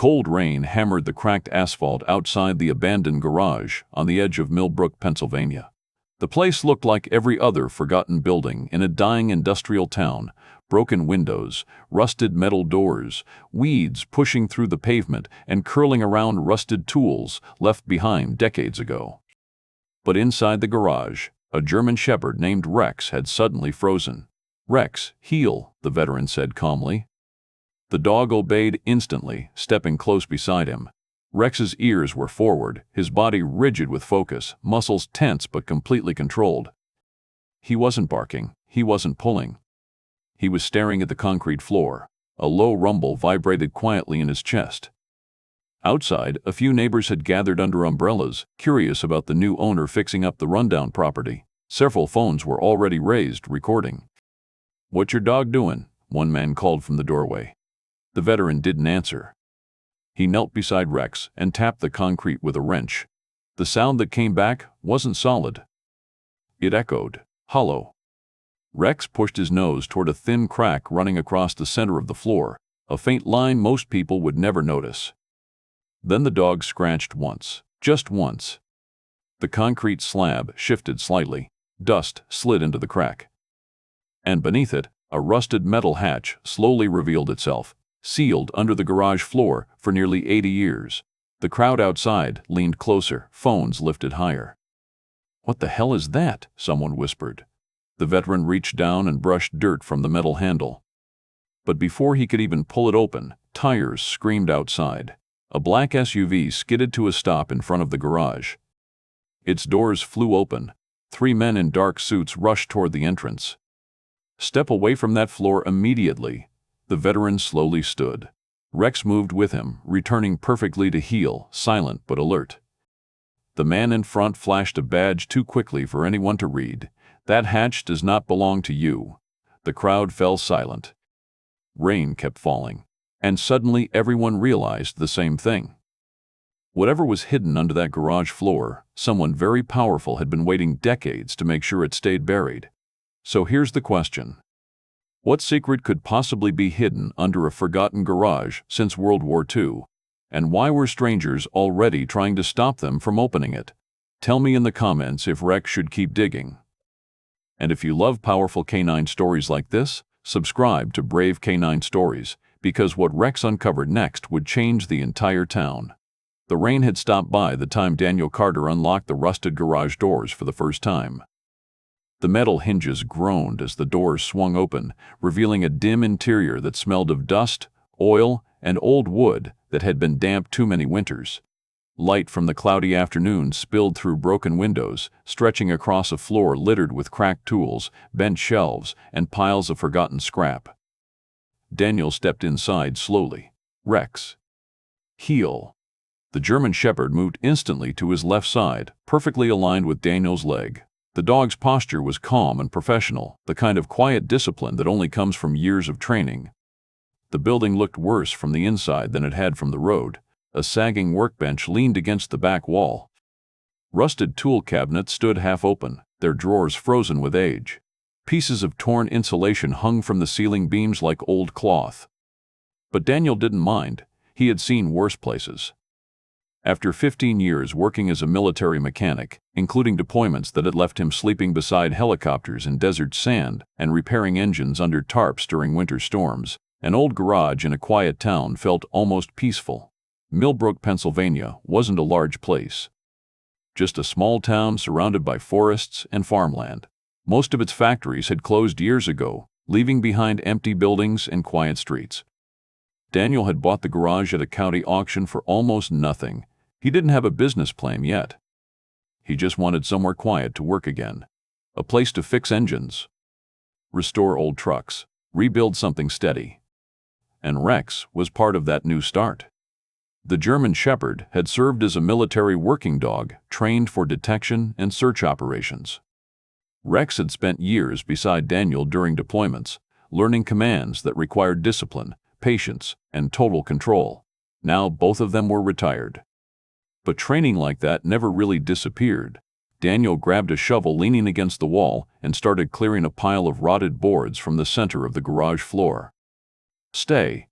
cold rain hammered the cracked asphalt outside the abandoned garage on the edge of Millbrook, Pennsylvania. The place looked like every other forgotten building in a dying industrial town: broken windows, rusted metal doors, weeds pushing through the pavement and curling around rusted tools left behind decades ago. But inside the garage, a German shepherd named Rex had suddenly frozen. "Rex, heel," the veteran said calmly. The dog obeyed instantly, stepping close beside him. Rex's ears were forward, his body rigid with focus, muscles tense but completely controlled. He wasn't barking, he wasn't pulling. He was staring at the concrete floor. A low rumble vibrated quietly in his chest. Outside, a few neighbors had gathered under umbrellas, curious about the new owner fixing up the rundown property. Several phones were already raised, recording. "What's your dog doing?" one man called from the doorway. The veteran didn't answer. He knelt beside Rex and tapped the concrete with a wrench. The sound that came back wasn't solid. It echoed, hollow. Rex pushed his nose toward a thin crack running across the center of the floor, a faint line most people would never notice. Then the dog scratched once, just once. The concrete slab shifted slightly. Dust slid into the crack. And beneath it, a rusted metal hatch slowly revealed itself, sealed under the garage floor for nearly 80 years. The crowd outside leaned closer, phones lifted higher. "What the hell is that?" someone whispered. The veteran reached down and brushed dirt from the metal handle. But before he could even pull it open, tires screamed outside. A black SUV skidded to a stop in front of the garage. Its doors flew open. 3 men in dark suits rushed toward the entrance. "Step away from that floor immediately." The veteran slowly stood. Rex moved with him, returning perfectly to heel, silent but alert. The man in front flashed a badge too quickly for anyone to read. "That hatch does not belong to you." The crowd fell silent. Rain kept falling, and suddenly everyone realized the same thing. Whatever was hidden under that garage floor, someone very powerful had been waiting decades to make sure it stayed buried. So here's the question. What secret could possibly be hidden under a forgotten garage since World War II? And why were strangers already trying to stop them from opening it? Tell me in the comments if Rex should keep digging. And if you love powerful canine stories like this, subscribe to Brave Canine Stories, because what Rex uncovered next would change the entire town. The rain had stopped by the time Daniel Carter unlocked the rusted garage doors for the first time. The metal hinges groaned as the doors swung open, revealing a dim interior that smelled of dust, oil, and old wood that had been damp too many winters. Light from the cloudy afternoon spilled through broken windows, stretching across a floor littered with cracked tools, bent shelves, and piles of forgotten scrap. Daniel stepped inside slowly. "Rex. Heel." The German shepherd moved instantly to his left side, perfectly aligned with Daniel's leg. The dog's posture was calm and professional, the kind of quiet discipline that only comes from years of training. The building looked worse from the inside than it had from the road. A sagging workbench leaned against the back wall. Rusted tool cabinets stood half open, their drawers frozen with age. Pieces of torn insulation hung from the ceiling beams like old cloth. But Daniel didn't mind. He had seen worse places. After 15 years working as a military mechanic, including deployments that had left him sleeping beside helicopters in desert sand and repairing engines under tarps during winter storms, an old garage in a quiet town felt almost peaceful. Millbrook, Pennsylvania wasn't a large place. Just a small town surrounded by forests and farmland. Most of its factories had closed years ago, leaving behind empty buildings and quiet streets. Daniel had bought the garage at a county auction for almost nothing. He didn't have a business plan yet. He just wanted somewhere quiet to work again. A place to fix engines, restore old trucks, rebuild something steady. And Rex was part of that new start. The German shepherd had served as a military working dog, trained for detection and search operations. Rex had spent years beside Daniel during deployments, learning commands that required discipline, patience, and total control. Now both of them were retired. But training like that never really disappeared. Daniel grabbed a shovel leaning against the wall and started clearing a pile of rotted boards from the center of the garage floor. "Stay."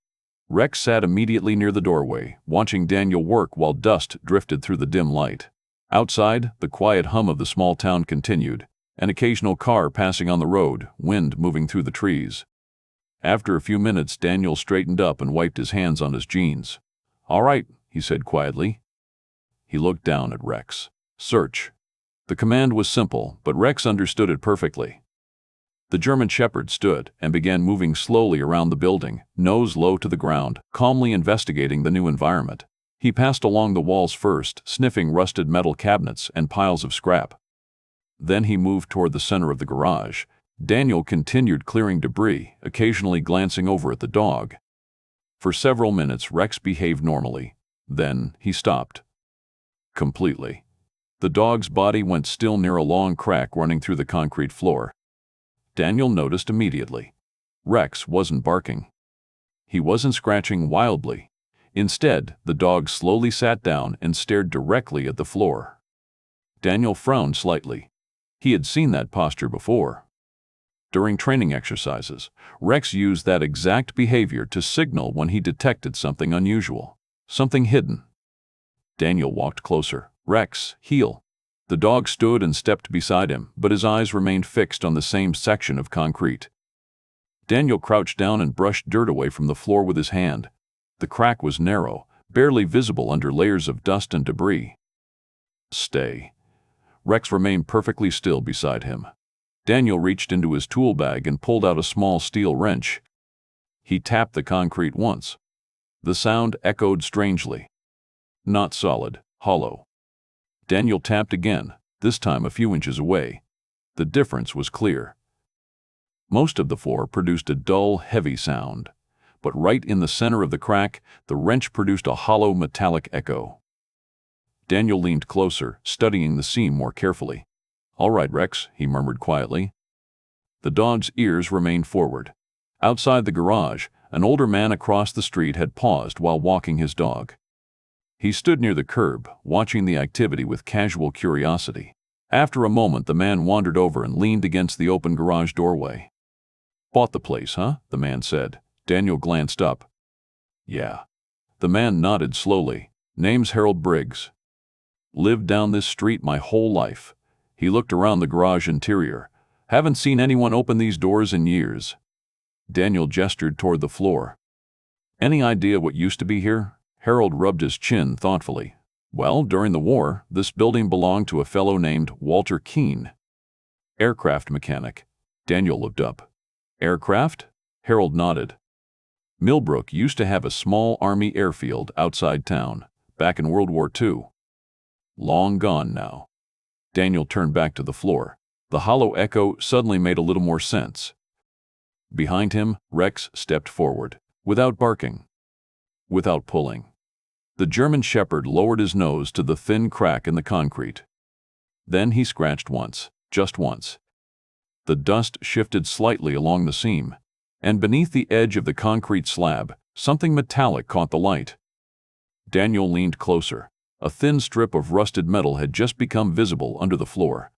Rex sat immediately near the doorway, watching Daniel work while dust drifted through the dim light. Outside, the quiet hum of the small town continued, an occasional car passing on the road, wind moving through the trees. After a few minutes, Daniel straightened up and wiped his hands on his jeans. "All right," he said quietly. He looked down at Rex. "Search." The command was simple, but Rex understood it perfectly. The German Shepherd stood and began moving slowly around the building, nose low to the ground, calmly investigating the new environment. He passed along the walls first, sniffing rusted metal cabinets and piles of scrap. Then he moved toward the center of the garage. Daniel continued clearing debris, occasionally glancing over at the dog. For several minutes, Rex behaved normally. Then he stopped. Completely. The dog's body went still near a long crack running through the concrete floor. Daniel noticed immediately. Rex wasn't barking. He wasn't scratching wildly. Instead, the dog slowly sat down and stared directly at the floor. Daniel frowned slightly. He had seen that posture before. During training exercises, Rex used that exact behavior to signal when he detected something unusual, something hidden. Daniel walked closer. "Rex, heel." The dog stood and stepped beside him, but his eyes remained fixed on the same section of concrete. Daniel crouched down and brushed dirt away from the floor with his hand. The crack was narrow, barely visible under layers of dust and debris. "Stay." Rex remained perfectly still beside him. Daniel reached into his tool bag and pulled out a small steel wrench. He tapped the concrete once. The sound echoed strangely. Not solid, hollow. Daniel tapped again, this time a few inches away. The difference was clear. Most of the floor produced a dull, heavy sound, but right in the center of the crack, the wrench produced a hollow metallic echo. Daniel leaned closer, studying the seam more carefully. "All right, Rex," he murmured quietly. The dog's ears remained forward. Outside the garage, an older man across the street had paused while walking his dog. He stood near the curb, watching the activity with casual curiosity. After a moment, the man wandered over and leaned against the open garage doorway. "Bought the place, huh?" the man said. Daniel glanced up. "Yeah." The man nodded slowly. "Name's Harold Briggs. Lived down this street my whole life." He looked around the garage interior. "Haven't seen anyone open these doors in years." Daniel gestured toward the floor. "Any idea what used to be here?" Harold rubbed his chin thoughtfully. "Well, during the war, this building belonged to a fellow named Walter Keene. Aircraft mechanic." Daniel looked up. "Aircraft?" Harold nodded. "Millbrook used to have a small army airfield outside town, back in World War II. Long gone now." Daniel turned back to the floor. The hollow echo suddenly made a little more sense. Behind him, Rex stepped forward, without barking, without pulling. The German Shepherd lowered his nose to the thin crack in the concrete. Then he scratched once, just once. The dust shifted slightly along the seam, and beneath the edge of the concrete slab, something metallic caught the light. Daniel leaned closer. A thin strip of rusted metal had just become visible under the floor.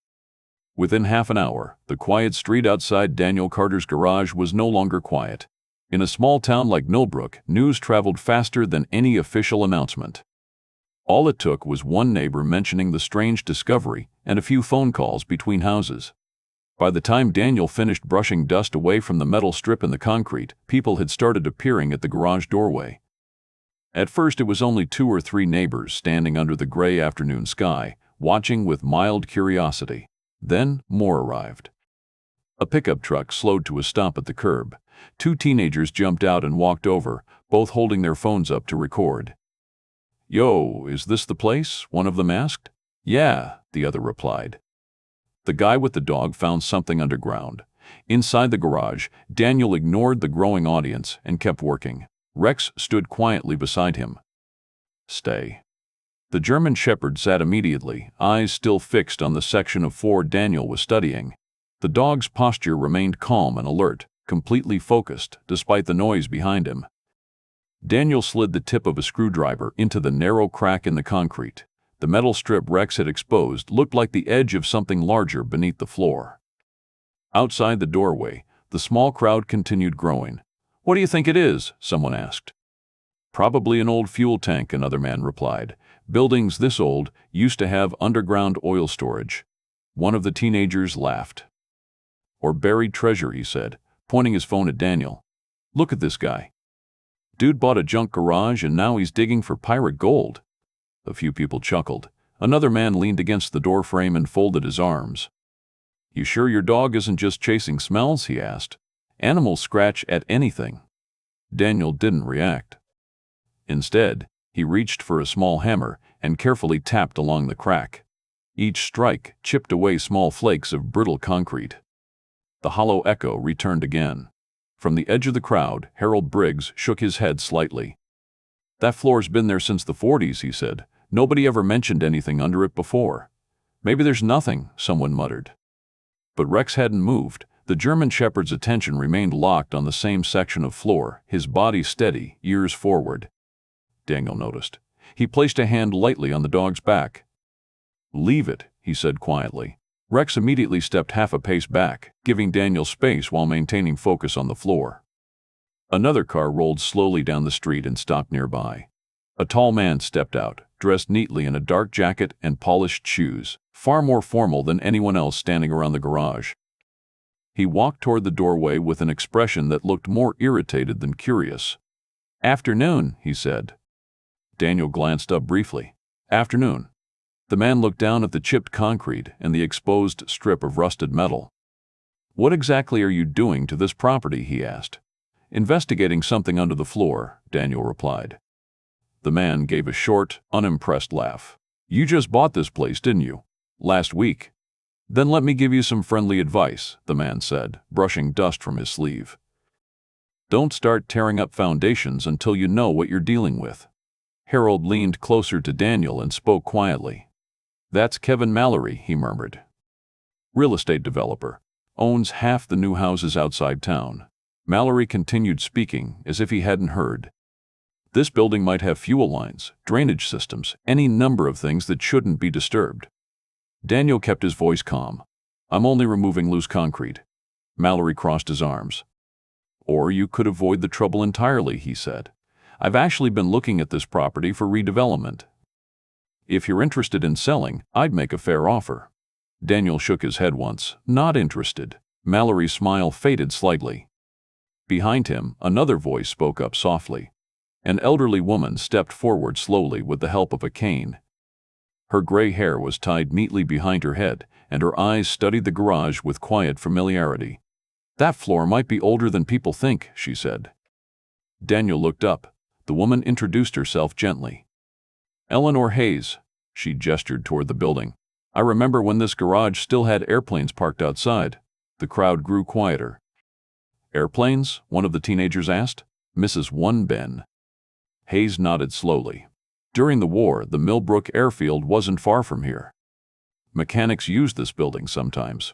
Within half an hour, the quiet street outside Daniel Carter's garage was no longer quiet. In a small town like Millbrook, news traveled faster than any official announcement. All it took was one neighbor mentioning the strange discovery and a few phone calls between houses. By the time Daniel finished brushing dust away from the metal strip in the concrete, people had started appearing at the garage doorway. At first, it was only 2 or 3 neighbors standing under the gray afternoon sky, watching with mild curiosity. Then more arrived. A pickup truck slowed to a stop at the curb. 2 teenagers jumped out and walked over, both holding their phones up to record. "Yo, is this the place?" one of them asked. "Yeah," the other replied. The guy with the dog found something underground. Inside the garage, Daniel ignored the growing audience and kept working. Rex stood quietly beside him. "Stay." The German Shepherd sat immediately, eyes still fixed on the section of floor Daniel was studying. The dog's posture remained calm and alert, completely focused, despite the noise behind him. Daniel slid the tip of a screwdriver into the narrow crack in the concrete. The metal strip Rex had exposed looked like the edge of something larger beneath the floor. Outside the doorway, the small crowd continued growing. "What do you think it is?" someone asked. Probably an old fuel tank, another man replied. Buildings this old used to have underground oil storage. One of the teenagers laughed. Or buried treasure, he said, pointing his phone at Daniel. Look at this guy. Dude bought a junk garage and now he's digging for pirate gold. A few people chuckled. Another man leaned against the door frame and folded his arms. You sure your dog isn't just chasing smells? He asked. Animals scratch at anything. Daniel didn't react. Instead, he reached for a small hammer and carefully tapped along the crack. Each strike chipped away small flakes of brittle concrete. The hollow echo returned again. From the edge of the crowd, Harold Briggs shook his head slightly. That floor's been there since the 40s, he said. Nobody ever mentioned anything under it before. Maybe there's nothing, someone muttered. But Rex hadn't moved. The German shepherd's attention remained locked on the same section of floor, his body steady, ears forward. Daniel noticed. He placed a hand lightly on the dog's back. Leave it, he said quietly. Rex immediately stepped half a pace back, giving Daniel space while maintaining focus on the floor. Another car rolled slowly down the street and stopped nearby. A tall man stepped out, dressed neatly in a dark jacket and polished shoes, far more formal than anyone else standing around the garage. He walked toward the doorway with an expression that looked more irritated than curious. Afternoon, he said. Daniel glanced up briefly. Afternoon. The man looked down at the chipped concrete and the exposed strip of rusted metal. What exactly are you doing to this property? He asked. Investigating something under the floor, Daniel replied. The man gave a short, unimpressed laugh. You just bought this place, didn't you? Last week. Then let me give you some friendly advice, the man said, brushing dust from his sleeve. Don't start tearing up foundations until you know what you're dealing with. Harold leaned closer to Daniel and spoke quietly. That's Kevin Mallory, he murmured. Real estate developer. Owns half the new houses outside town. Mallory continued speaking as if he hadn't heard. This building might have fuel lines, drainage systems, any number of things that shouldn't be disturbed. Daniel kept his voice calm. I'm only removing loose concrete. Mallory crossed his arms. Or you could avoid the trouble entirely, he said. I've actually been looking at this property for redevelopment. If you're interested in selling, I'd make a fair offer. Daniel shook his head once, not interested. Mallory's smile faded slightly. Behind him, another voice spoke up softly. An elderly woman stepped forward slowly with the help of a cane. Her gray hair was tied neatly behind her head, and her eyes studied the garage with quiet familiarity. That floor might be older than people think, she said. Daniel looked up. The woman introduced herself gently. Eleanor Hayes, she gestured toward the building. I remember when this garage still had airplanes parked outside. The crowd grew quieter. Airplanes? One of the teenagers asked. Mrs. One-Ben. Hayes nodded slowly. During the war, the Millbrook airfield wasn't far from here. Mechanics used this building sometimes.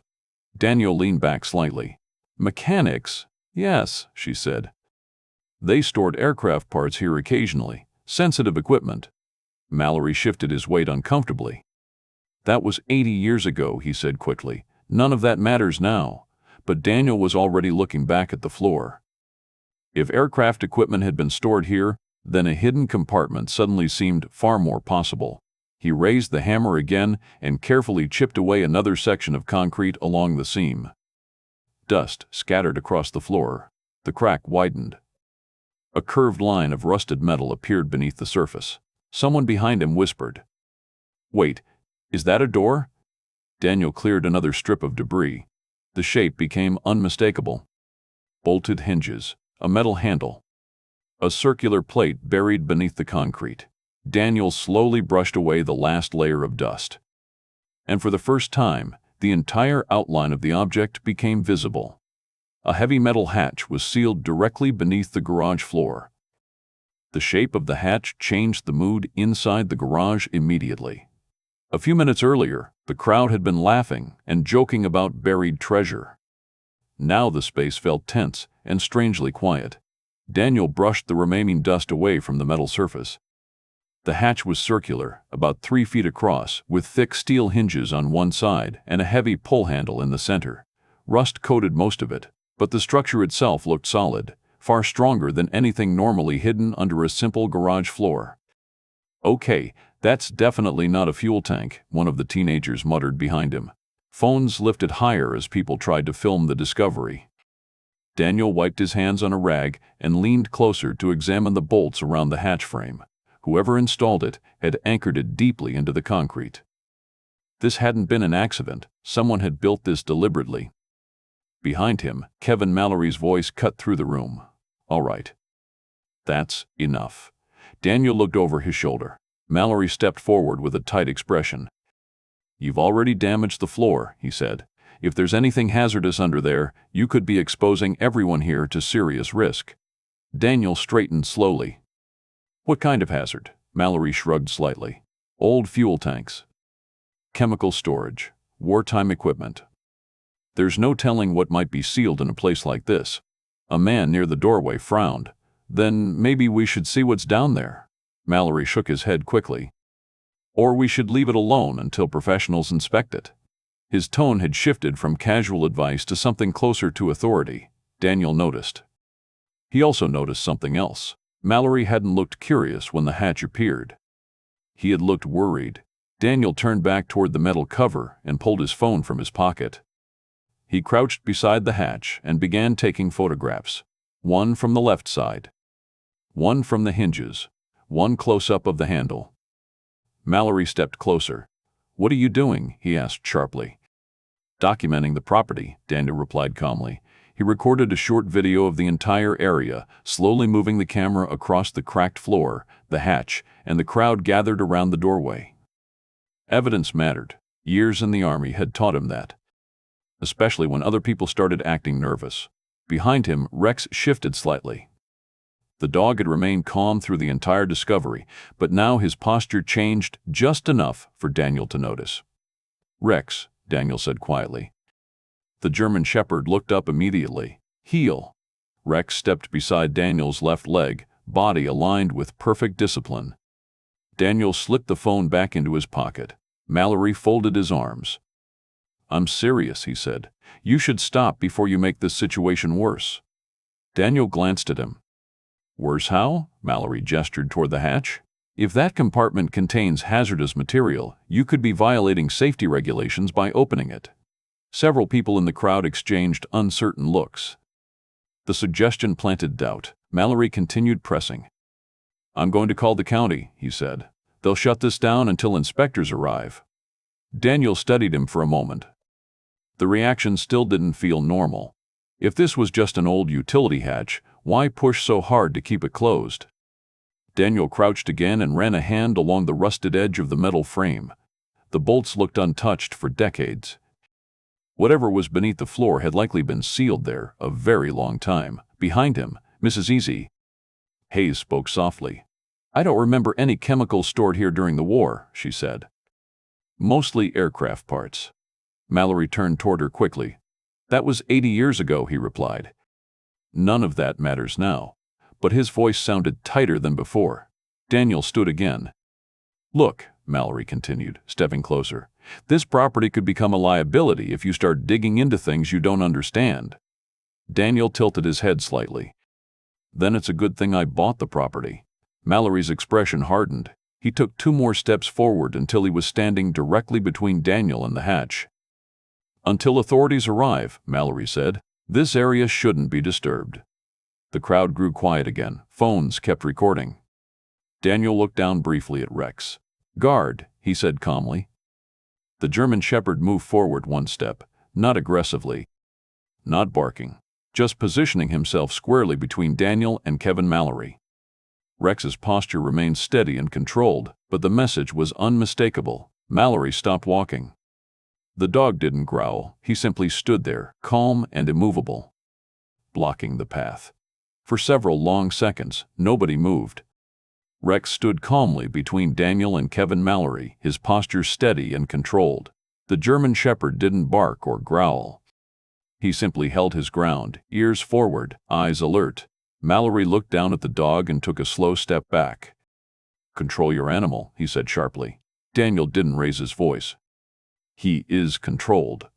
Daniel leaned back slightly. Mechanics? Yes, she said. They stored aircraft parts here occasionally, sensitive equipment. Mallory shifted his weight uncomfortably. That was 80 years ago, he said quickly. None of that matters now. But Daniel was already looking back at the floor. If aircraft equipment had been stored here, then a hidden compartment suddenly seemed far more possible. He raised the hammer again and carefully chipped away another section of concrete along the seam. Dust scattered across the floor. The crack widened. A curved line of rusted metal appeared beneath the surface. Someone behind him whispered. Wait, is that a door? Daniel cleared another strip of debris. The shape became unmistakable. Bolted hinges, a metal handle. A circular plate buried beneath the concrete. Daniel slowly brushed away the last layer of dust. And for the first time, the entire outline of the object became visible. A heavy metal hatch was sealed directly beneath the garage floor. The shape of the hatch changed the mood inside the garage immediately. A few minutes earlier, the crowd had been laughing and joking about buried treasure. Now the space felt tense and strangely quiet. Daniel brushed the remaining dust away from the metal surface. The hatch was circular, about 3 feet across, with thick steel hinges on one side and a heavy pull handle in the center. Rust coated most of it, but the structure itself looked solid, far stronger than anything normally hidden under a simple garage floor. "Okay, that's definitely not a fuel tank," one of the teenagers muttered behind him. Phones lifted higher as people tried to film the discovery. Daniel wiped his hands on a rag and leaned closer to examine the bolts around the hatch frame. Whoever installed it had anchored it deeply into the concrete. This hadn't been an accident. Someone had built this deliberately. Behind him, Kevin Mallory's voice cut through the room. "All right. That's enough." Daniel looked over his shoulder. Mallory stepped forward with a tight expression. "You've already damaged the floor," he said. "If there's anything hazardous under there, you could be exposing everyone here to serious risk." Daniel straightened slowly. "What kind of hazard?" Mallory shrugged slightly. "Old fuel tanks. Chemical storage. Wartime equipment. There's no telling what might be sealed in a place like this." A man near the doorway frowned. "Then maybe we should see what's down there." Mallory shook his head quickly. "Or we should leave it alone until professionals inspect it." His tone had shifted from casual advice to something closer to authority. Daniel noticed. He also noticed something else. Mallory hadn't looked curious when the hatch appeared. He had looked worried. Daniel turned back toward the metal cover and pulled his phone from his pocket. He crouched beside the hatch and began taking photographs. One from the left side. One from the hinges. One close-up of the handle. Mallory stepped closer. "What are you doing?" he asked sharply. "Documenting the property," Daniel replied calmly. He recorded a short video of the entire area, slowly moving the camera across the cracked floor, the hatch, and the crowd gathered around the doorway. Evidence mattered. Years in the Army had taught him that. Especially when other people started acting nervous. Behind him, Rex shifted slightly. The dog had remained calm through the entire discovery, but now his posture changed just enough for Daniel to notice. "Rex," Daniel said quietly. The German Shepherd looked up immediately. "Heel." Rex stepped beside Daniel's left leg, body aligned with perfect discipline. Daniel slipped the phone back into his pocket. Mallory folded his arms. "I'm serious," he said. "You should stop before you make this situation worse." Daniel glanced at him. "Worse how?" Mallory gestured toward the hatch. "If that compartment contains hazardous material, you could be violating safety regulations by opening it." Several people in the crowd exchanged uncertain looks. The suggestion planted doubt. Mallory continued pressing. "I'm going to call the county," he said. "They'll shut this down until inspectors arrive." Daniel studied him for a moment. The reaction still didn't feel normal. If this was just an old utility hatch, why push so hard to keep it closed? Daniel crouched again and ran a hand along the rusted edge of the metal frame. The bolts looked untouched for decades. Whatever was beneath the floor had likely been sealed there a very long time. Behind him, Mrs. Easy. Hayes spoke softly. "I don't remember any chemicals stored here during the war," she said. "Mostly aircraft parts." Mallory turned toward her quickly. "That was 80 years ago," he replied. "None of that matters now." But his voice sounded tighter than before. Daniel stood again. "Look," Mallory continued, stepping closer, "this property could become a liability if you start digging into things you don't understand." Daniel tilted his head slightly. "Then it's a good thing I bought the property." Mallory's expression hardened. He took 2 more steps forward until he was standing directly between Daniel and the hatch. "Until authorities arrive," Mallory said, "this area shouldn't be disturbed." The crowd grew quiet again. Phones kept recording. Daniel looked down briefly at Rex. "Guard," he said calmly. The German Shepherd moved forward 1 step, not aggressively, not barking, just positioning himself squarely between Daniel and Kevin Mallory. Rex's posture remained steady and controlled, but the message was unmistakable. Mallory stopped walking. The dog didn't growl. He simply stood there, calm and immovable, blocking the path. For several long seconds, nobody moved. Rex stood calmly between Daniel and Kevin Mallory, his posture steady and controlled. The German Shepherd didn't bark or growl. He simply held his ground, ears forward, eyes alert. Mallory looked down at the dog and took a slow step back. "Control your animal," he said sharply. Daniel didn't raise his voice. "He is controlled."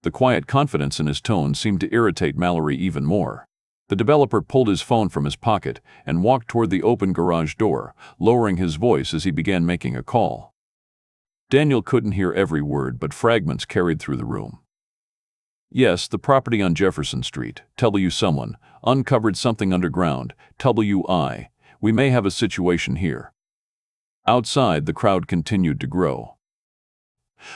The quiet confidence in his tone seemed to irritate Mallory even more. The developer pulled his phone from his pocket and walked toward the open garage door, lowering his voice as he began making a call. Daniel couldn't hear every word, but fragments carried through the room. Yes, the property on Jefferson Street. Someone uncovered something underground. WI. We may have a situation here. Outside, the crowd continued to grow.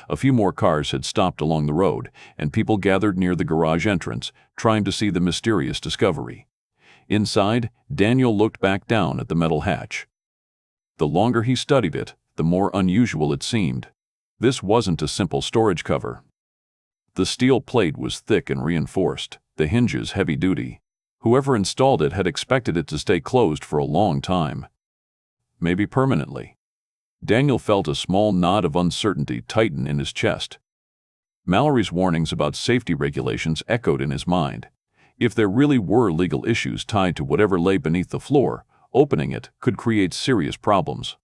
A few more cars had stopped along the road, and people gathered near the garage entrance, trying to see the mysterious discovery. Inside, Daniel looked back down at the metal hatch. The longer he studied it, the more unusual it seemed. This wasn't a simple storage cover. The steel plate was thick and reinforced, the hinges heavy-duty. Whoever installed it had expected it to stay closed for a long time. Maybe permanently. Daniel felt a small knot of uncertainty tighten in his chest. Mallory's warnings about safety regulations echoed in his mind. If there really were legal issues tied to whatever lay beneath the floor, opening it could create serious problems.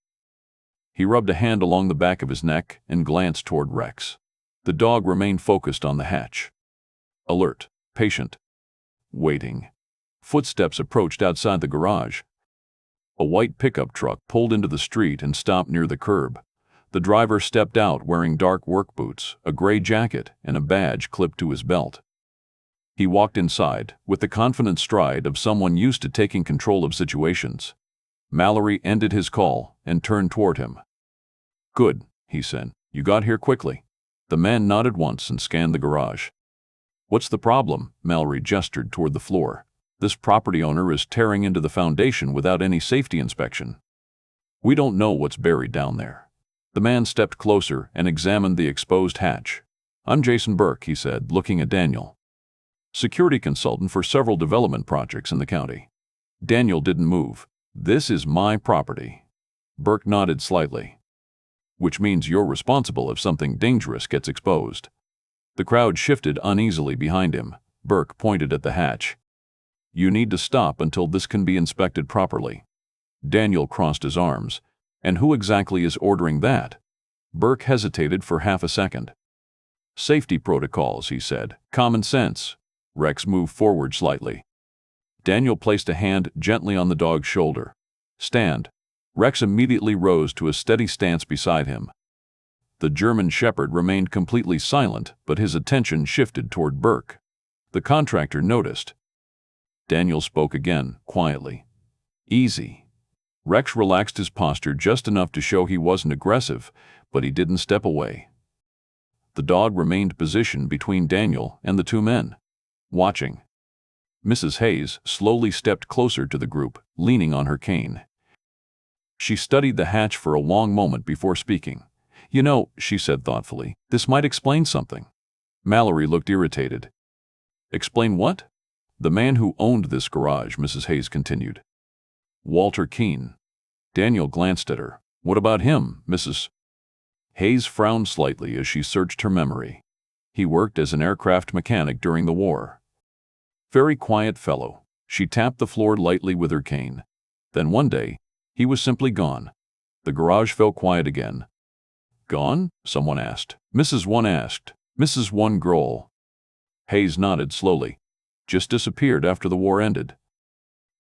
He rubbed a hand along the back of his neck and glanced toward Rex. The dog remained focused on the hatch. Alert, patient, waiting. Footsteps approached outside the garage. A white pickup truck pulled into the street and stopped near the curb. The driver stepped out wearing dark work boots, a gray jacket, and a badge clipped to his belt. He walked inside with the confident stride of someone used to taking control of situations. Mallory ended his call and turned toward him. "Good," he said. "You got here quickly." The man nodded once and scanned the garage. "What's the problem?" Mallory gestured toward the floor. "This property owner is tearing into the foundation without any safety inspection. We don't know what's buried down there." The man stepped closer and examined the exposed hatch. "I'm Jason Burke," he said, looking at Daniel. "Security consultant for several development projects in the county." Daniel didn't move. "This is my property." Burke nodded slightly. "Which means you're responsible if something dangerous gets exposed." The crowd shifted uneasily behind him. Burke pointed at the hatch. "You need to stop until this can be inspected properly." Daniel crossed his arms. "And who exactly is ordering that?" Burke hesitated for half a second. "Safety protocols," he said. "Common sense." Rex moved forward slightly. Daniel placed a hand gently on the dog's shoulder. "Stand." Rex immediately rose to a steady stance beside him. The German Shepherd remained completely silent, but his attention shifted toward Burke. The contractor noticed. Daniel spoke again, quietly. "Easy." Rex relaxed his posture just enough to show he wasn't aggressive, but he didn't step away. The dog remained positioned between Daniel and the two men, watching. Mrs. Hayes slowly stepped closer to the group, leaning on her cane. She studied the hatch for a long moment before speaking. "You know," she said thoughtfully, "this might explain something." Mallory looked irritated. "Explain what?" "The man who owned this garage," Mrs. Hayes continued. "Walter Keene." Daniel glanced at her. "What about him, Mrs.?" Hayes frowned slightly as she searched her memory. "He worked as an aircraft mechanic during the war. Very quiet fellow." She tapped the floor lightly with her cane. "Then one day, he was simply gone." The garage fell quiet again. "Gone?" someone asked. Mrs. One asked. Mrs. One Grohl. Hayes nodded slowly. "Just disappeared after the war ended.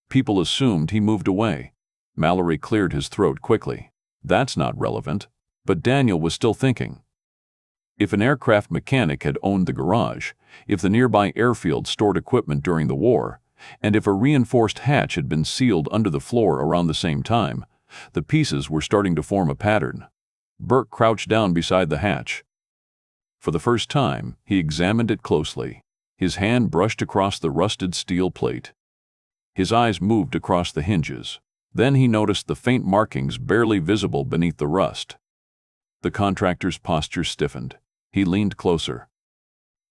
People assumed he moved away." Mallory cleared his throat quickly. "That's not relevant." But Daniel was still thinking. If an aircraft mechanic had owned the garage, if the nearby airfield stored equipment during the war, and if a reinforced hatch had been sealed under the floor around the same time, the pieces were starting to form a pattern. Burke crouched down beside the hatch. For the first time, he examined it closely. His hand brushed across the rusted steel plate. His eyes moved across the hinges. Then he noticed the faint markings barely visible beneath the rust. The contractor's posture stiffened. He leaned closer.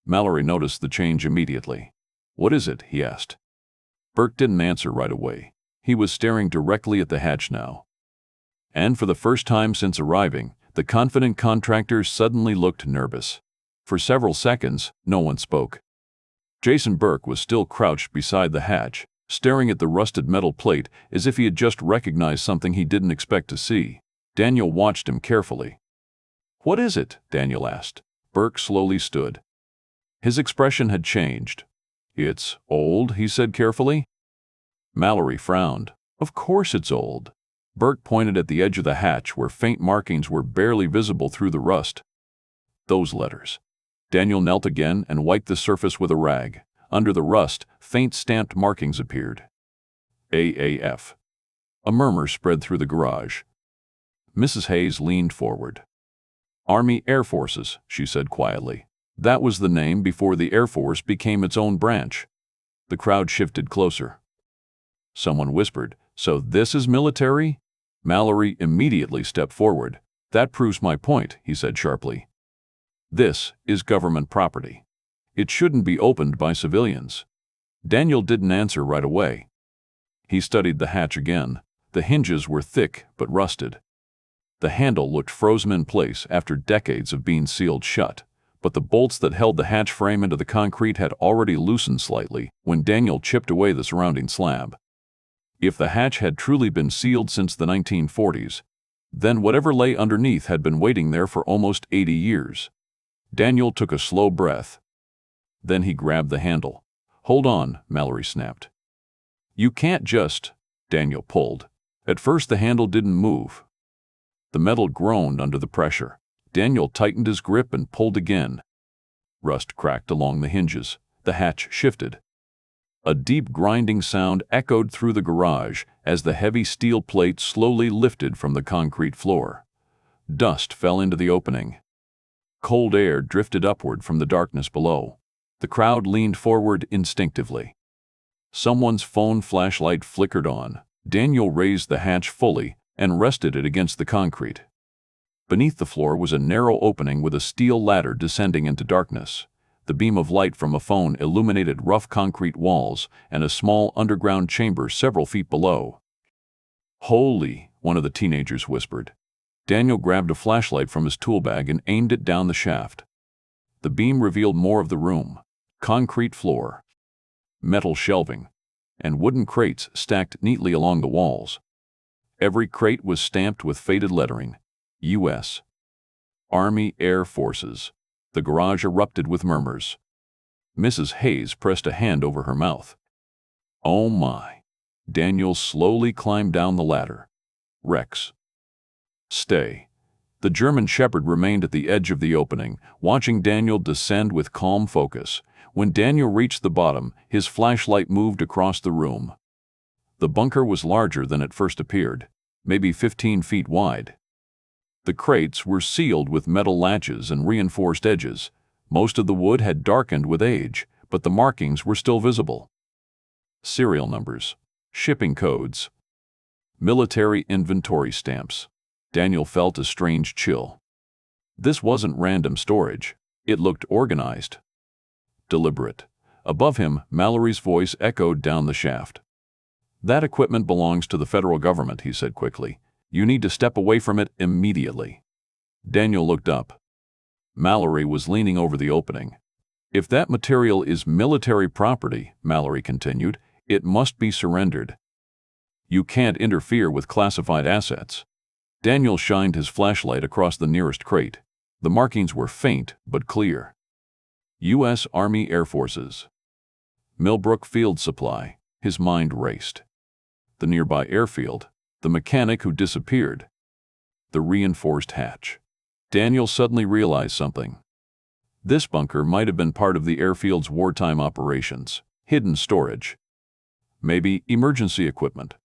Mallory noticed the change immediately. "What is it?" he asked. Burke didn't answer right away. He was staring directly at the hatch now. And for the first time since arriving, the confident contractor suddenly looked nervous. For several seconds, no one spoke. Jason Burke was still crouched beside the hatch, staring at the rusted metal plate as if he had just recognized something he didn't expect to see. Daniel watched him carefully. "What is it?" Daniel asked. Burke slowly stood. His expression had changed. "It's old," he said carefully. Mallory frowned. "Of course it's old." Burke pointed at the edge of the hatch where faint markings were barely visible through the rust. "Those letters." Daniel knelt again and wiped the surface with a rag. Under the rust, faint stamped markings appeared. AAF. A murmur spread through the garage. Mrs. Hayes leaned forward. "Army Air Forces," she said quietly. That was the name before the Air Force became its own branch. The crowd shifted closer. Someone whispered, "So this is military?" Mallory immediately stepped forward. "That proves my point," he said sharply. "This is government property. It shouldn't be opened by civilians." Daniel didn't answer right away. He studied the hatch again. The hinges were thick but rusted. The handle looked frozen in place after decades of being sealed shut, but the bolts that held the hatch frame into the concrete had already loosened slightly when Daniel chipped away the surrounding slab. If the hatch had truly been sealed since the 1940s, then whatever lay underneath had been waiting there for almost 80 years. Daniel took a slow breath. Then he grabbed the handle. "Hold on," Mallory snapped. "You can't just—" Daniel pulled. At first the handle didn't move. The metal groaned under the pressure. Daniel tightened his grip and pulled again. Rust cracked along the hinges. The hatch shifted. A deep grinding sound echoed through the garage as the heavy steel plate slowly lifted from the concrete floor. Dust fell into the opening. Cold air drifted upward from the darkness below. The crowd leaned forward instinctively. Someone's phone flashlight flickered on. Daniel raised the hatch fully and rested it against the concrete. Beneath the floor was a narrow opening with a steel ladder descending into darkness. The beam of light from a phone illuminated rough concrete walls and a small underground chamber several feet below. "Holy," one of the teenagers whispered. Daniel grabbed a flashlight from his tool bag and aimed it down the shaft. The beam revealed more of the room. Concrete floor, metal shelving, and wooden crates stacked neatly along the walls. Every crate was stamped with faded lettering. U.S. Army Air Forces. The garage erupted with murmurs. Mrs. Hayes pressed a hand over her mouth. "Oh my." Daniel slowly climbed down the ladder. "Rex. Stay." The German shepherd remained at the edge of the opening, watching Daniel descend with calm focus. When Daniel reached the bottom, his flashlight moved across the room. The bunker was larger than it first appeared, maybe 15 feet wide. The crates were sealed with metal latches and reinforced edges. Most of the wood had darkened with age, but the markings were still visible. Serial numbers, shipping codes, military inventory stamps. Daniel felt a strange chill. This wasn't random storage. It looked organized, deliberate. Above him, Mallory's voice echoed down the shaft. "That equipment belongs to the federal government," he said quickly. "You need to step away from it immediately." Daniel looked up. Mallory was leaning over the opening. "If that material is military property," Mallory continued, "it must be surrendered. You can't interfere with classified assets." Daniel shined his flashlight across the nearest crate. The markings were faint but clear. U.S. Army Air Forces. Millbrook Field Supply. His mind raced. The nearby airfield. The mechanic who disappeared. The reinforced hatch. Daniel suddenly realized something. This bunker might have been part of the airfield's wartime operations. Hidden storage. Maybe emergency equipment.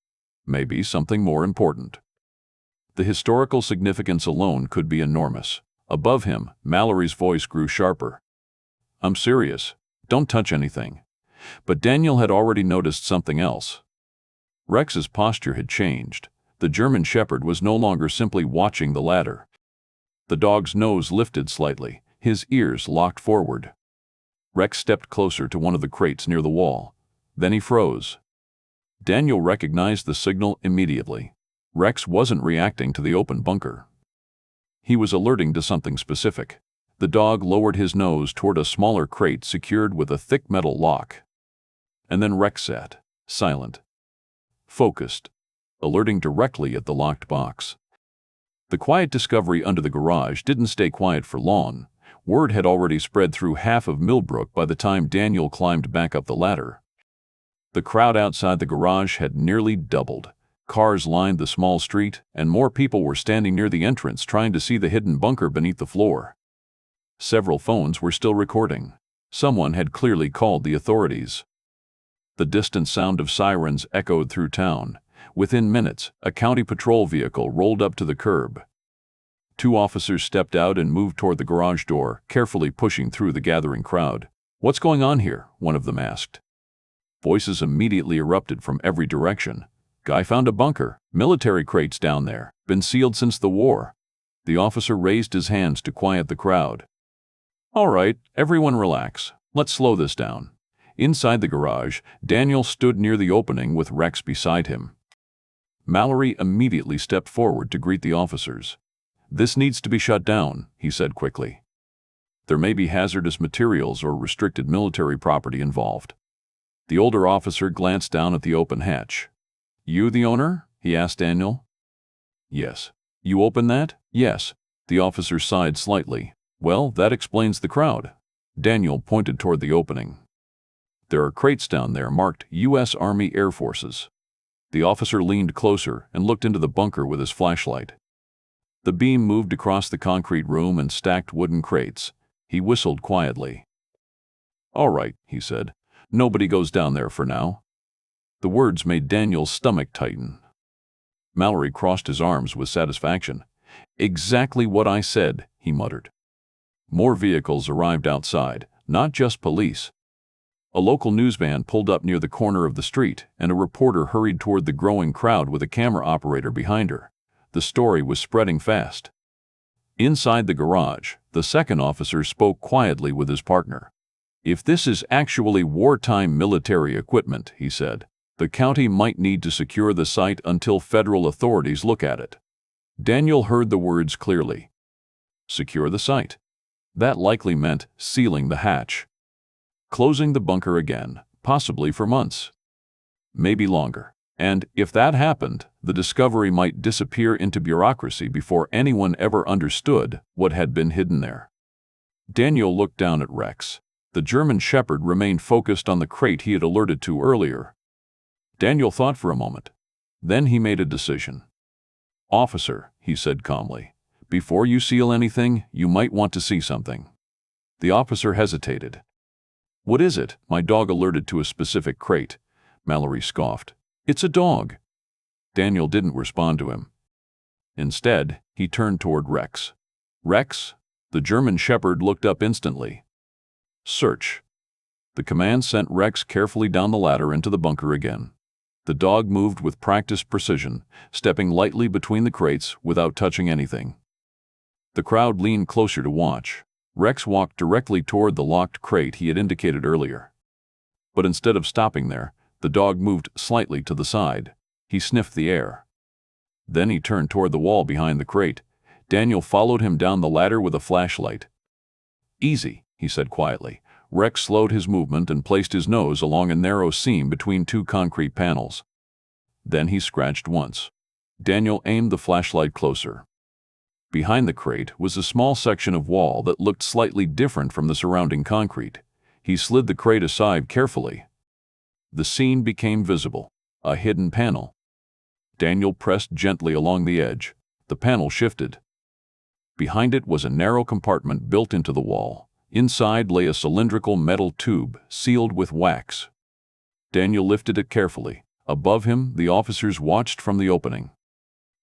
Maybe something more important. The historical significance alone could be enormous. Above him, Mallory's voice grew sharper. "I'm serious. Don't touch anything." But Daniel had already noticed something else. Rex's posture had changed. The German shepherd was no longer simply watching the ladder. The dog's nose lifted slightly, his ears locked forward. Rex stepped closer to one of the crates near the wall. Then he froze. Daniel recognized the signal immediately. Rex wasn't reacting to the open bunker. He was alerting to something specific. The dog lowered his nose toward a smaller crate secured with a thick metal lock. And then Rex sat, silent, focused, alerting directly at the locked box. The quiet discovery under the garage didn't stay quiet for long. Word had already spread through half of Millbrook by the time Daniel climbed back up the ladder. The crowd outside the garage had nearly doubled. Cars lined the small street, and more people were standing near the entrance trying to see the hidden bunker beneath the floor. Several phones were still recording. Someone had clearly called the authorities. The distant sound of sirens echoed through town. Within minutes, a county patrol vehicle rolled up to the curb. 2 officers stepped out and moved toward the garage door, carefully pushing through the gathering crowd. "What's going on here?" one of them asked. Voices immediately erupted from every direction. "Guy found a bunker. Military crates down there. Been sealed since the war." The officer raised his hands to quiet the crowd. "All right, everyone relax. Let's slow this down." Inside the garage, Daniel stood near the opening with Rex beside him. Mallory immediately stepped forward to greet the officers. "This needs to be shut down," he said quickly. "There may be hazardous materials or restricted military property involved." The older officer glanced down at the open hatch. "You the owner?" he asked Daniel. "Yes." "You opened that?" "Yes." The officer sighed slightly. "Well, that explains the crowd." Daniel pointed toward the opening. "There are crates down there marked U.S. Army Air Forces." The officer leaned closer and looked into the bunker with his flashlight. The beam moved across the concrete room and stacked wooden crates. He whistled quietly. "All right," he said. "Nobody goes down there for now." The words made Daniel's stomach tighten. Mallory crossed his arms with satisfaction. "Exactly what I said," he muttered. More vehicles arrived outside, not just police. A local news van pulled up near the corner of the street, and a reporter hurried toward the growing crowd with a camera operator behind her. The story was spreading fast. Inside the garage, the second officer spoke quietly with his partner. "If this is actually wartime military equipment," he said, "the county might need to secure the site until federal authorities look at it." Daniel heard the words clearly. Secure the site. That likely meant sealing the hatch. Closing the bunker again, possibly for months. Maybe longer. And, if that happened, the discovery might disappear into bureaucracy before anyone ever understood what had been hidden there. Daniel looked down at Rex. The German Shepherd remained focused on the crate he had alerted to earlier. Daniel thought for a moment. Then he made a decision. "Officer," he said calmly, "before you seal anything, you might want to see something." The officer hesitated. "What is it?" "My dog alerted to a specific crate," Mallory scoffed. "It's a dog." Daniel didn't respond to him. Instead, he turned toward Rex. "Rex?" The German Shepherd looked up instantly. "Search." The command sent Rex carefully down the ladder into the bunker again. The dog moved with practiced precision, stepping lightly between the crates without touching anything. The crowd leaned closer to watch. Rex walked directly toward the locked crate he had indicated earlier. But instead of stopping there, the dog moved slightly to the side. He sniffed the air. Then he turned toward the wall behind the crate. Daniel followed him down the ladder with a flashlight. "Easy," he said quietly. Rex slowed his movement and placed his nose along a narrow seam between 2 concrete panels. Then he scratched once. Daniel aimed the flashlight closer. Behind the crate was a small section of wall that looked slightly different from the surrounding concrete. He slid the crate aside carefully. The scene became visible, a hidden panel. Daniel pressed gently along the edge. The panel shifted. Behind it was a narrow compartment built into the wall. Inside lay a cylindrical metal tube sealed with wax. Daniel lifted it carefully. Above him, the officers watched from the opening.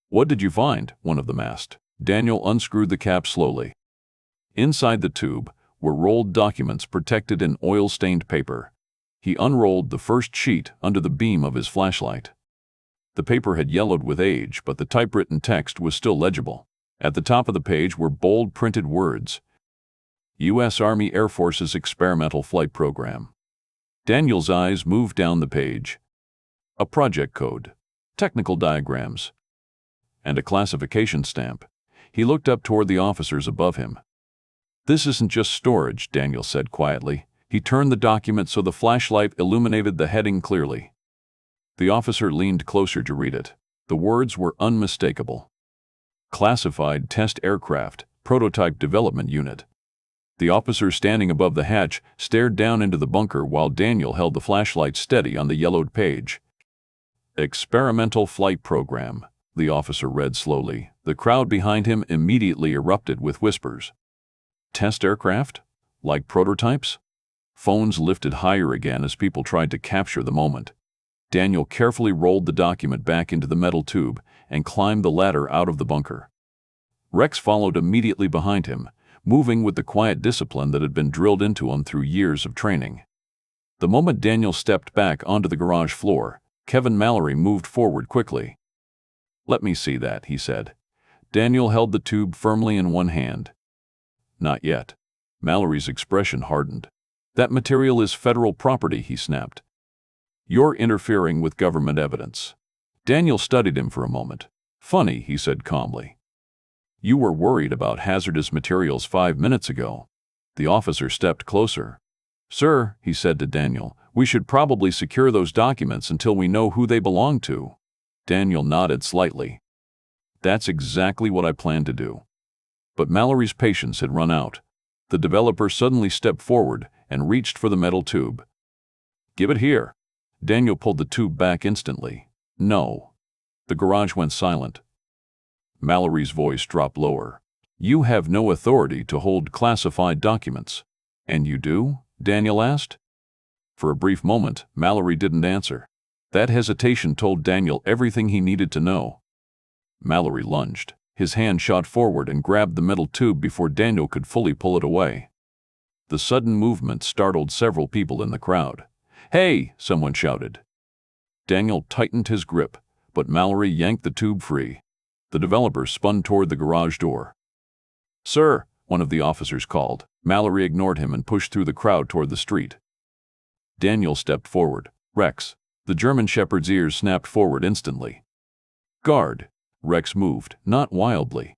"What did you find?" one of them asked. Daniel unscrewed the cap slowly. Inside the tube were rolled documents protected in oil-stained paper. He unrolled the first sheet under the beam of his flashlight. The paper had yellowed with age, but the typewritten text was still legible. At the top of the page were bold printed words: U.S. Army Air Forces Experimental Flight Program. Daniel's eyes moved down the page. A project code, technical diagrams, and a classification stamp. He looked up toward the officers above him. "This isn't just storage," Daniel said quietly. He turned the document so the flashlight illuminated the heading clearly. The officer leaned closer to read it. The words were unmistakable. Classified Test Aircraft, Prototype Development Unit. The officer standing above the hatch stared down into the bunker while Daniel held the flashlight steady on the yellowed page. Experimental Flight Program, the officer read slowly. The crowd behind him immediately erupted with whispers. Test aircraft? Like prototypes? Phones lifted higher again as people tried to capture the moment. Daniel carefully rolled the document back into the metal tube and climbed the ladder out of the bunker. Rex followed immediately behind him, moving with the quiet discipline that had been drilled into him through years of training. The moment Daniel stepped back onto the garage floor, Kevin Mallory moved forward quickly. "Let me see that," he said. Daniel held the tube firmly in one hand. "Not yet." Mallory's expression hardened. "That material is federal property," he snapped. "You're interfering with government evidence." Daniel studied him for a moment. "Funny," he said calmly. "You were worried about hazardous materials 5 minutes ago." The officer stepped closer. "Sir," he said to Daniel, "we should probably secure those documents until we know who they belong to." Daniel nodded slightly. "That's exactly what I plan to do." But Mallory's patience had run out. The developer suddenly stepped forward and reached for the metal tube. "Give it here." Daniel pulled the tube back instantly. "No." The garage went silent. Mallory's voice dropped lower. "You have no authority to hold classified documents." "And you do?" Daniel asked. For a brief moment, Mallory didn't answer. That hesitation told Daniel everything he needed to know. Mallory lunged. His hand shot forward and grabbed the metal tube before Daniel could fully pull it away. The sudden movement startled several people in the crowd. "Hey!" someone shouted. Daniel tightened his grip, but Mallory yanked the tube free. The developer spun toward the garage door. "Sir," one of the officers called. Mallory ignored him and pushed through the crowd toward the street. Daniel stepped forward. "Rex." The German Shepherd's ears snapped forward instantly. "Guard." Rex moved, not wildly,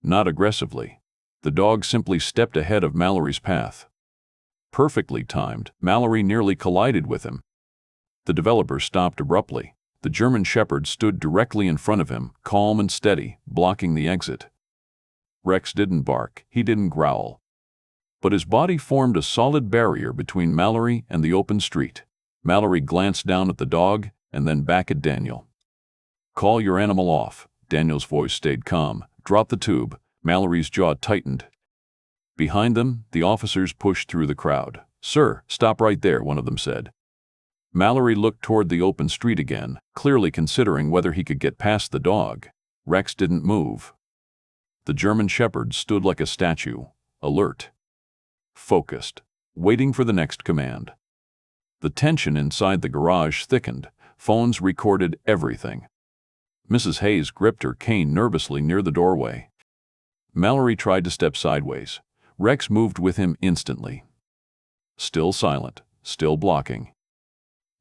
not aggressively. The dog simply stepped ahead of Mallory's path. Perfectly timed, Mallory nearly collided with him. The developer stopped abruptly. The German Shepherd stood directly in front of him, calm and steady, blocking the exit. Rex didn't bark, he didn't growl. But his body formed a solid barrier between Mallory and the open street. Mallory glanced down at the dog and then back at Daniel. "Call your animal off." Daniel's voice stayed calm. "Drop the tube." Mallory's jaw tightened. Behind them, the officers pushed through the crowd. "Sir, stop right there," one of them said. Mallory looked toward the open street again, clearly considering whether he could get past the dog. Rex didn't move. The German Shepherd stood like a statue, alert, focused, waiting for the next command. The tension inside the garage thickened. Phones recorded everything. Mrs. Hayes gripped her cane nervously near the doorway. Mallory tried to step sideways. Rex moved with him instantly. Still silent, still blocking.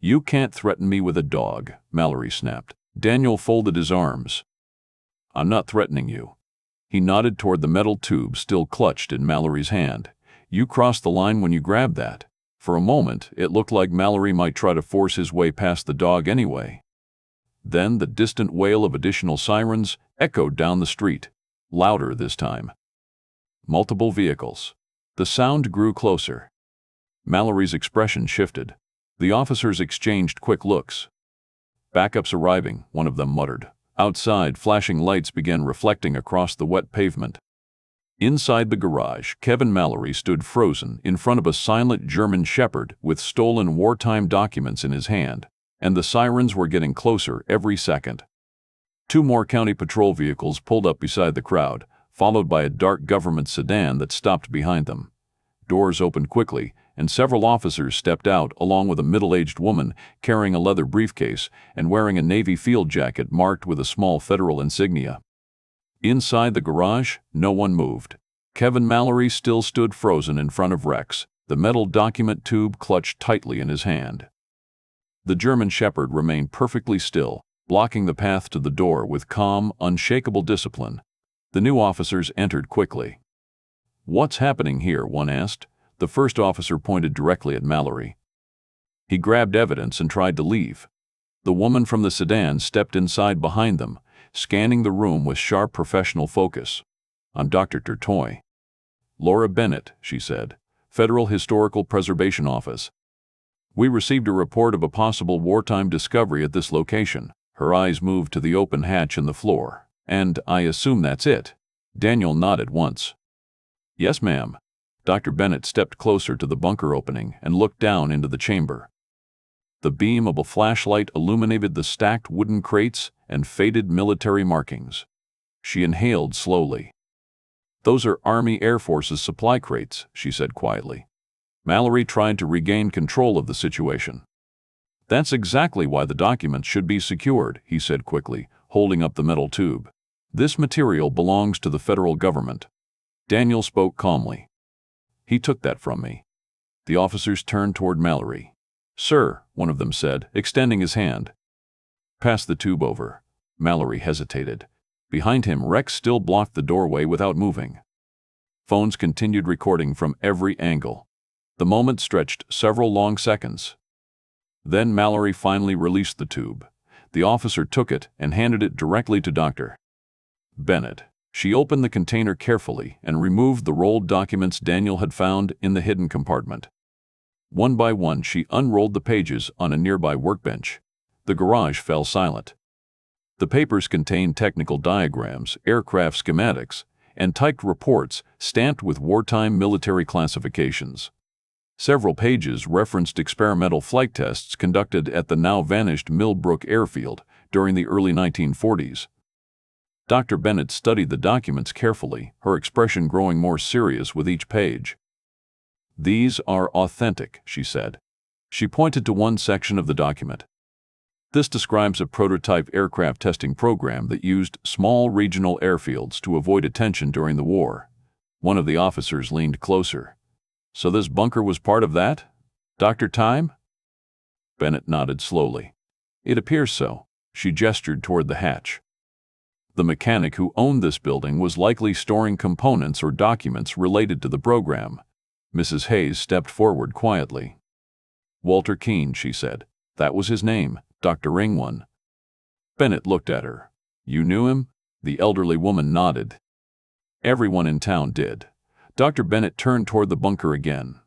"You can't threaten me with a dog," Mallory snapped. Daniel folded his arms. "I'm not threatening you." He nodded toward the metal tube still clutched in Mallory's hand. "You crossed the line when you grabbed that." For a moment, it looked like Mallory might try to force his way past the dog anyway. Then the distant wail of additional sirens echoed down the street, louder this time. Multiple vehicles. The sound grew closer. Mallory's expression shifted. The officers exchanged quick looks. "Backup's arriving," one of them muttered. Outside, flashing lights began reflecting across the wet pavement. Inside the garage, Kevin Mallory stood frozen in front of a silent German Shepherd with stolen wartime documents in his hand, and the sirens were getting closer every second. 2 more county patrol vehicles pulled up beside the crowd, followed by a dark government sedan that stopped behind them. Doors opened quickly, and several officers stepped out along with a middle-aged woman carrying a leather briefcase and wearing a Navy field jacket marked with a small federal insignia. Inside the garage, no one moved. Kevin Mallory still stood frozen in front of Rex, the metal document tube clutched tightly in his hand. The German Shepherd remained perfectly still, blocking the path to the door with calm, unshakable discipline. The new officers entered quickly. "What's happening here?" one asked. The first officer pointed directly at Mallory. He grabbed evidence and tried to leave. The woman from the sedan stepped inside behind them, scanning the room with sharp professional focus. "I'm Dr. Tertoy." Laura Bennett, she said. Federal Historical Preservation Office. We received a report of a possible wartime discovery at this location. Her eyes moved to the open hatch in the floor. And I assume that's it. Daniel nodded once. Yes, ma'am. Dr. Bennett stepped closer to the bunker opening and looked down into the chamber. The beam of a flashlight illuminated the stacked wooden crates and faded military markings. She inhaled slowly. Those are Army Air Force's supply crates, she said quietly. Mallory tried to regain control of the situation. That's exactly why the documents should be secured, he said quickly, holding up the metal tube. This material belongs to the federal government. Daniel spoke calmly. He took that from me. The officers turned toward Mallory. Sir, one of them said, extending his hand. Pass the tube over. Mallory hesitated. Behind him, Rex still blocked the doorway without moving. Phones continued recording from every angle. The moment stretched several long seconds. Then Mallory finally released the tube. The officer took it and handed it directly to Dr. Bennett. She opened the container carefully and removed the rolled documents Daniel had found in the hidden compartment. One by one, she unrolled the pages on a nearby workbench. The garage fell silent. The papers contained technical diagrams, aircraft schematics, and typed reports stamped with wartime military classifications. Several pages referenced experimental flight tests conducted at the now-vanished Millbrook airfield during the early 1940s. Dr. Bennett studied the documents carefully, her expression growing more serious with each page. These are authentic, she said. She pointed to one section of the document. This describes a prototype aircraft testing program that used small regional airfields to avoid attention during the war. One of the officers leaned closer. So this bunker was part of that? Dr. Time? Bennett nodded slowly. It appears so. She gestured toward the hatch. The mechanic who owned this building was likely storing components or documents related to the program. Mrs. Hayes stepped forward quietly. Walter Keene, she said. That was his name, Dr. Ringwon. Bennett looked at her. You knew him? The elderly woman nodded. Everyone in town did. Dr. Bennett turned toward the bunker again.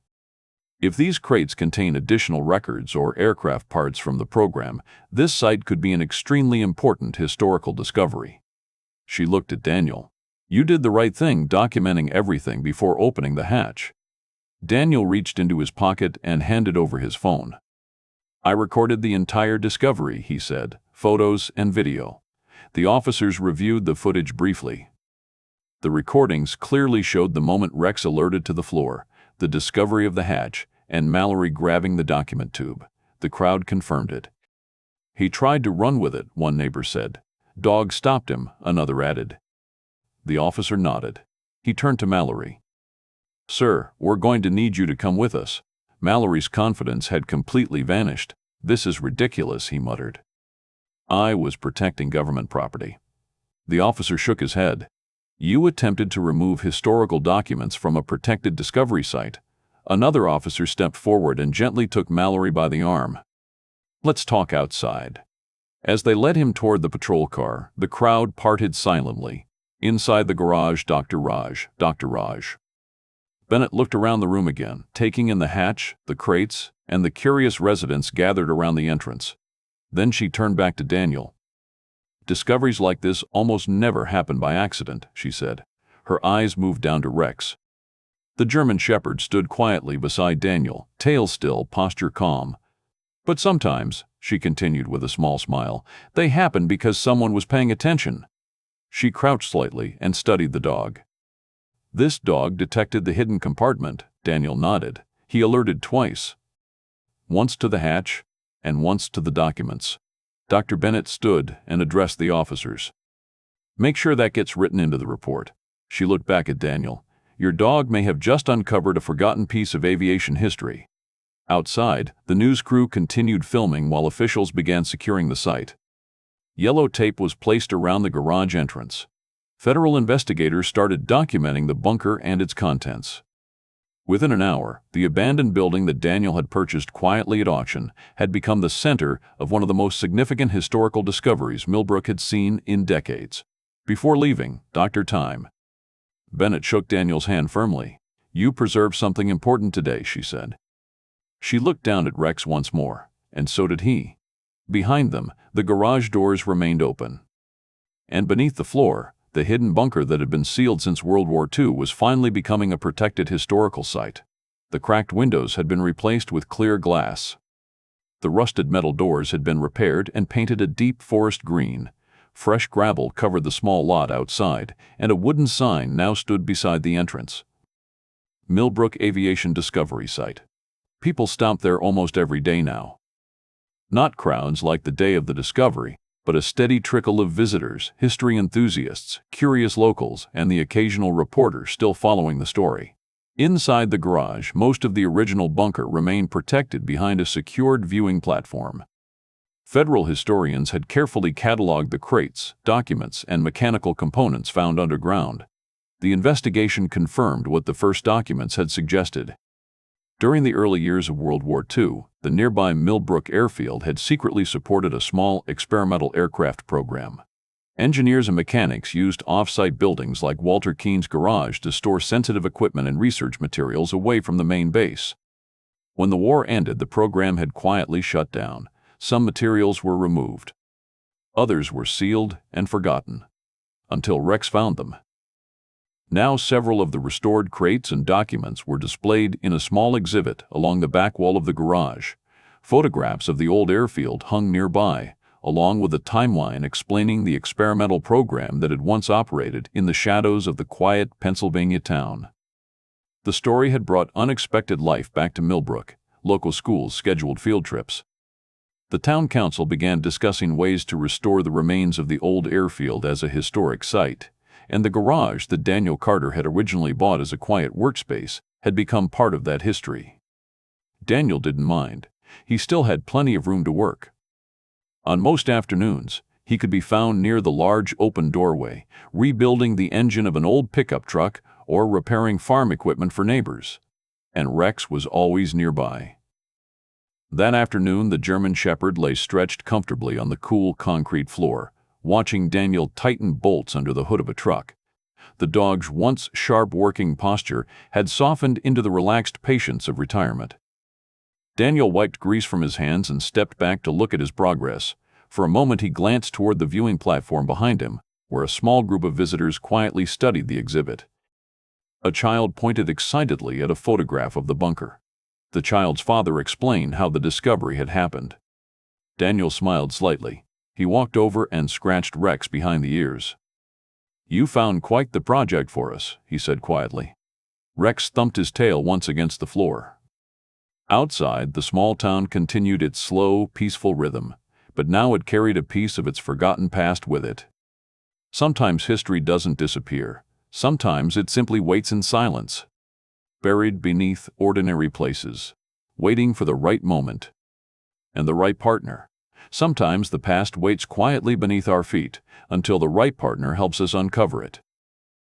If these crates contain additional records or aircraft parts from the program, this site could be an extremely important historical discovery. She looked at Daniel. You did the right thing documenting everything before opening the hatch. Daniel reached into his pocket and handed over his phone. I recorded the entire discovery, he said, photos and video. The officers reviewed the footage briefly. The recordings clearly showed the moment Rex alerted to the floor, the discovery of the hatch, and Mallory grabbing the document tube. The crowd confirmed it. He tried to run with it, one neighbor said. Dog stopped him, another added. The officer nodded. He turned to Mallory. Sir, we're going to need you to come with us. Mallory's confidence had completely vanished. This is ridiculous, he muttered. I was protecting government property. The officer shook his head. You attempted to remove historical documents from a protected discovery site. Another officer stepped forward and gently took Mallory by the arm. Let's talk outside. As they led him toward the patrol car, the crowd parted silently. Inside the garage, Dr. Raj. Bennett looked around the room again, taking in the hatch, the crates, and the curious residents gathered around the entrance. Then she turned back to Daniel. Discoveries like this almost never happen by accident, she said. Her eyes moved down to Rex. The German shepherd stood quietly beside Daniel, tail still, posture calm. But sometimes, she continued with a small smile, they happen because someone was paying attention. She crouched slightly and studied the dog. This dog detected the hidden compartment, Daniel nodded. He alerted twice. Once to the hatch, and once to the documents. Dr. Bennett stood and addressed the officers. Make sure that gets written into the report. She looked back at Daniel. Your dog may have just uncovered a forgotten piece of aviation history. Outside, the news crew continued filming while officials began securing the site. Yellow tape was placed around the garage entrance. Federal investigators started documenting the bunker and its contents. Within an hour, the abandoned building that Daniel had purchased quietly at auction had become the center of one of the most significant historical discoveries Millbrook had seen in decades. Before leaving, Dr. Time. Bennett shook Daniel's hand firmly. "You preserved something important today," she said. She looked down at Rex once more, and so did he. Behind them, the garage doors remained open. And beneath the floor, the hidden bunker that had been sealed since World War II was finally becoming a protected historical site. The cracked windows had been replaced with clear glass. The rusted metal doors had been repaired and painted a deep forest green. Fresh gravel covered the small lot outside, and a wooden sign now stood beside the entrance. Millbrook Aviation Discovery Site. People stopped there almost every day now. Not crowds like the day of the discovery, but a steady trickle of visitors, history enthusiasts, curious locals, and the occasional reporter still following the story. Inside the garage, most of the original bunker remained protected behind a secured viewing platform. Federal historians had carefully cataloged the crates, documents, and mechanical components found underground. The investigation confirmed what the first documents had suggested. During the early years of World War II, the nearby Millbrook airfield had secretly supported a small experimental aircraft program. Engineers and mechanics used off-site buildings like Walter Keene's garage to store sensitive equipment and research materials away from the main base. When the war ended, the program had quietly shut down. Some materials were removed. Others were sealed and forgotten. Until Rex found them. Now several of the restored crates and documents were displayed in a small exhibit along the back wall of the garage. Photographs of the old airfield hung nearby, along with a timeline explaining the experimental program that had once operated in the shadows of the quiet Pennsylvania town. The story had brought unexpected life back to Millbrook. Local schools scheduled field trips. The town council began discussing ways to restore the remains of the old airfield as a historic site, and the garage that Daniel Carter had originally bought as a quiet workspace had become part of that history. Daniel didn't mind. He still had plenty of room to work. On most afternoons, he could be found near the large open doorway, rebuilding the engine of an old pickup truck or repairing farm equipment for neighbors. And Rex was always nearby. That afternoon, the German Shepherd lay stretched comfortably on the cool concrete floor, watching Daniel tighten bolts under the hood of a truck. The dog's once sharp working posture had softened into the relaxed patience of retirement. Daniel wiped grease from his hands and stepped back to look at his progress. For a moment he glanced toward the viewing platform behind him, where a small group of visitors quietly studied the exhibit. A child pointed excitedly at a photograph of the bunker. The child's father explained how the discovery had happened. Daniel smiled slightly. He walked over and scratched Rex behind the ears. "You found quite the project for us," he said quietly. Rex thumped his tail once against the floor. Outside, the small town continued its slow, peaceful rhythm, but now it carried a piece of its forgotten past with it. Sometimes history doesn't disappear. Sometimes it simply waits in silence, buried beneath ordinary places, waiting for the right moment and the right partner. Sometimes the past waits quietly beneath our feet until the right partner helps us uncover it.